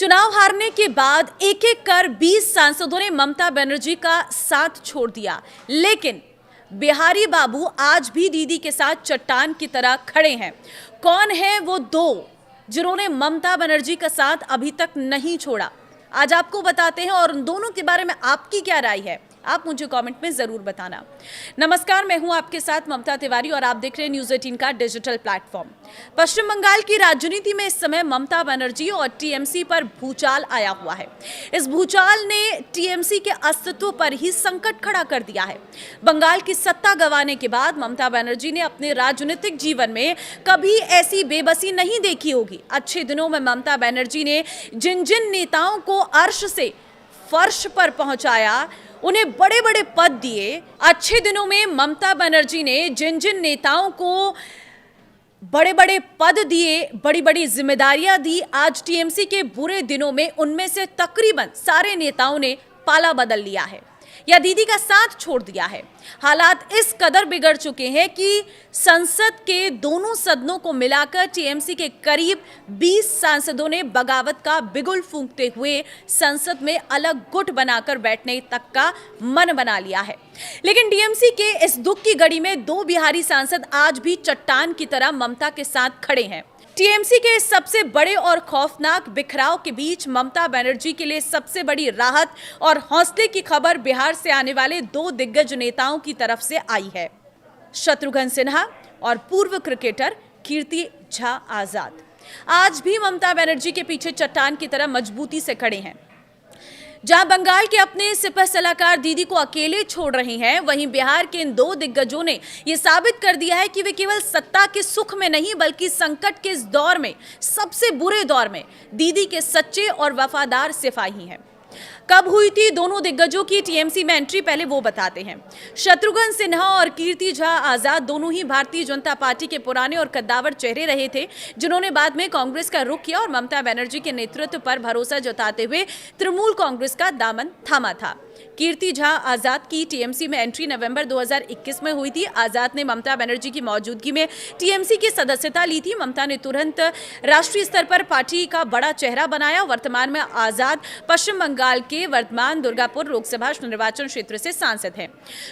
चुनाव हारने के बाद एक एक कर 20 सांसदों ने ममता बनर्जी का साथ छोड़ दिया, लेकिन बिहारी बाबू आज भी दीदी के साथ चट्टान की तरह खड़े हैं। कौन है वो दो जिन्होंने ममता बनर्जी का साथ अभी तक नहीं छोड़ा, आज आपको बताते हैं और उन दोनों के बारे में आपकी क्या राय है, आप मुझे कमेंट में जरूर बताना। नमस्कार, मैं हूं आपके साथ ममता तिवारी और आप देख रहे हैं न्यूज़ 18 का डिजिटल प्लेटफॉर्म। पश्चिम बंगाल की राजनीति में इस समय ममता बनर्जी और टीएमसी पर भूचाल आया हुआ है। इस भूचाल ने टीएमसी के अस्तित्व पर ही संकट खड़ा कर दिया है। बंगाल की सत्ता गंवाने के बाद ममता बनर्जी ने अपने राजनीतिक जीवन में कभी ऐसी बेबसी नहीं देखी होगी। अच्छे दिनों में ममता बनर्जी ने जिन जिन नेताओं को अर्श से फर्श पर पहुंचाया, उन्हें बड़े बड़े पद दिए। अच्छे दिनों में ममता बनर्जी ने जिन जिन नेताओं को बड़े बड़े पद दिए, बड़ी बड़ी जिम्मेदारियां दी, आज टीएमसी के बुरे दिनों में उनमें से तकरीबन सारे नेताओं ने पाला बदल लिया है या दीदी का साथ छोड़ दिया है। हालात इस कदर बिगड़ चुके हैं कि संसद के दोनों सदनों को मिलाकर टीएमसी के करीब 20 सांसदों ने बगावत का बिगुल फूंकते हुए संसद में अलग गुट बनाकर बैठने तक का मन बना लिया है। लेकिन टीएमसी के इस दुख की घड़ी में दो बिहारी सांसद आज भी चट्टान की तरह ममता के साथ खड़े हैं। टीएमसी के सबसे बड़े और खौफनाक बिखराव के बीच ममता बनर्जी के लिए सबसे बड़ी राहत और हौसले की खबर बिहार से आने वाले दो दिग्गज नेताओं की तरफ से आई है, शत्रुघ्न सिन्हा और पूर्व क्रिकेटर कीर्ति झा आजाद। आज भी ममता बनर्जी के पीछे चट्टान की तरह मजबूती से खड़े हैं। जहां बंगाल के अपने सिपह सलाहकार दीदी को अकेले छोड़ रहे हैं, वहीं बिहार के इन दो दिग्गजों ने यह साबित कर दिया है कि वे केवल सत्ता के सुख में नहीं बल्कि संकट के इस दौर में, सबसे बुरे दौर में दीदी के सच्चे और वफादार सिपाही हैं। कब हुई थी दोनों दिग्गजों की टीएमसी में एंट्री, पहले वो बताते हैं। शत्रुघ्न सिन्हा और कीर्ति झा आजाद दोनों ही भारतीय जनता पार्टी के पुराने और कद्दावर चेहरे रहे थे, जिन्होंने बाद में कांग्रेस का रुख किया और ममता बनर्जी के नेतृत्व पर भरोसा जताते हुए तृणमूल कांग्रेस का दामन थामा था। कीर्ति झा आजाद की टीएमसी में एंट्री नवंबर 2021 में हुई थी। आजाद ने ममता बनर्जी की मौजूदगी में टीएमसी की सदस्यता ली थी। ममता ने तुरंत राष्ट्रीय स्तर पर पार्टी का बड़ा चेहरा बनाया। वर्तमान में आजाद पश्चिम बंगाल के वर्धमान दुर्गापुर लोकसभा निर्वाचन क्षेत्र से सांसद हैं।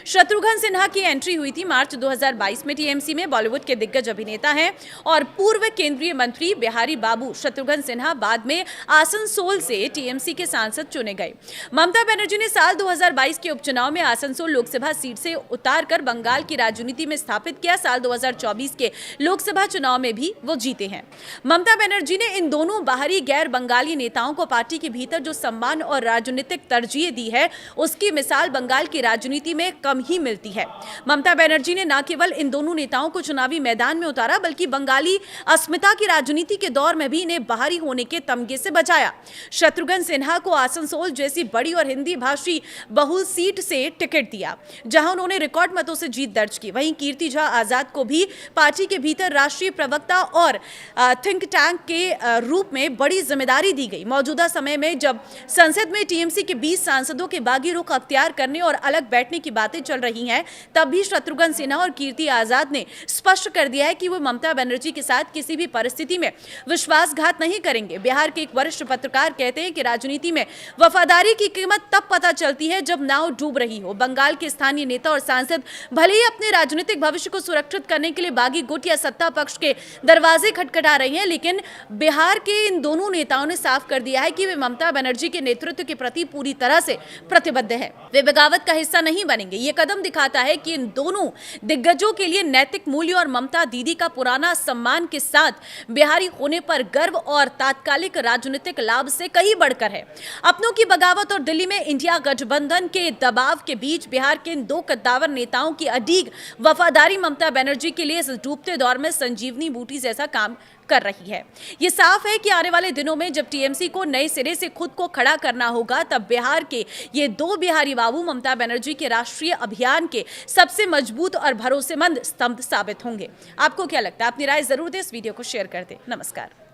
शत्रुघ्न सिन्हा की एंट्री हुई थी मार्च 2022 में टीएमसी में। बॉलीवुड के दिग्गज अभिनेता हैं और पूर्व केंद्रीय मंत्री बिहारी बाबू शत्रुघ्न सिन्हा बाद में आसनसोल से टीएमसी के सांसद चुने गए। ममता बनर्जी ने साल 2022 के उपचुनाव में आसनसोल लोकसभा सीट से उतारकर बंगाल की राजनीति में स्थापित किया। साल 2024 के लोकसभा चुनाव में भी वो जीते हैं। ममता बनर्जी ने इन दोनों बाहरी गैर बंगाली नेताओं को पार्टी के भीतर जो सम्मान और राजनीतिक तरजीह दी है, उसकी मिसाल बंगाल की राजनीति में कम ही मिलती है। ममता बनर्जी ने न केवल इन दोनों नेताओं को चुनावी मैदान में उतारा, बल्कि बंगाली अस्मिता की राजनीति के दौर में भी इन्हें बाहरी होने के तमगे से बचाया। शत्रुघ्न सिन्हा को आसनसोल जैसी बड़ी और हिंदी भाषी बहुल सीट से टिकट दिया, जहां उन्होंने रिकॉर्ड मतों से जीत दर्ज की। वहीं कीर्ति झा आजाद को भी पार्टी के भीतर राष्ट्रीय प्रवक्ता और थिंक टैंक के रूप में बड़ी जिम्मेदारी दी गई। मौजूदा समय में जब संसद में टीएमसी के 20 सांसदों के बागी रुख अख्तियार करने और अलग बैठने की बातें चल रही हैं, तब भी शत्रुघ्न सिन्हा और कीर्ति आजाद ने स्पष्ट कर दिया है कि वो ममता बनर्जी के साथ किसी भी परिस्थिति में विश्वासघात नहीं करेंगे। बिहार के एक वरिष्ठ पत्रकार कहते हैं कि राजनीति में वफादारी की कीमत तब पता चलती है जब नाव डूब रही हो। बंगाल के स्थानीय नेता और सांसद भले ही अपने राजनीतिक भविष्य को सुरक्षित करने के लिए बागी गुट या सत्ता पक्ष के दरवाजे खटखटा रहे हैं, लेकिन बिहार के इन दोनों नेताओं ने साफ कर दिया है कि वे ममता बनर्जी के नेतृत्व के प्रति पूरी तरह से प्रतिबद्ध हैं। वे बगावत का हिस्सा नहीं बनेंगे। ये कदम दिखाता है कि इन दोनों दिग्गजों के लिए नैतिक मूल्य और ममता दीदी का पुराना सम्मान के साथ बिहारी होने पर गर्व और तात्कालिक राजनीतिक लाभ से कहीं बढ़कर है। अपनों की बगावत और दिल्ली में इंडिया गठबंधन के दबाव के बीच बिहार के इन दो कद्दावर नेताओं की अडीग वफादारी ममता बनर्जी के लिए इस डूबते दौर में संजीवनी बूटी जैसा काम कर रही है। ये साफ है कि आने वाले दिनों में जब टीएमसी को नए सिरे से खुद को खड़ा करना होगा, तब बिहार के ये दो बिहारी बाबू ममता बनर्जी के राष्ट्रीय अभियान के सबसे मजबूत और भरोसेमंद स्तंभ साबित होंगे। आपको क्या लगता है? अपनी राय जरूर दें, इस वीडियो को शेयर कर दें। नमस्कार।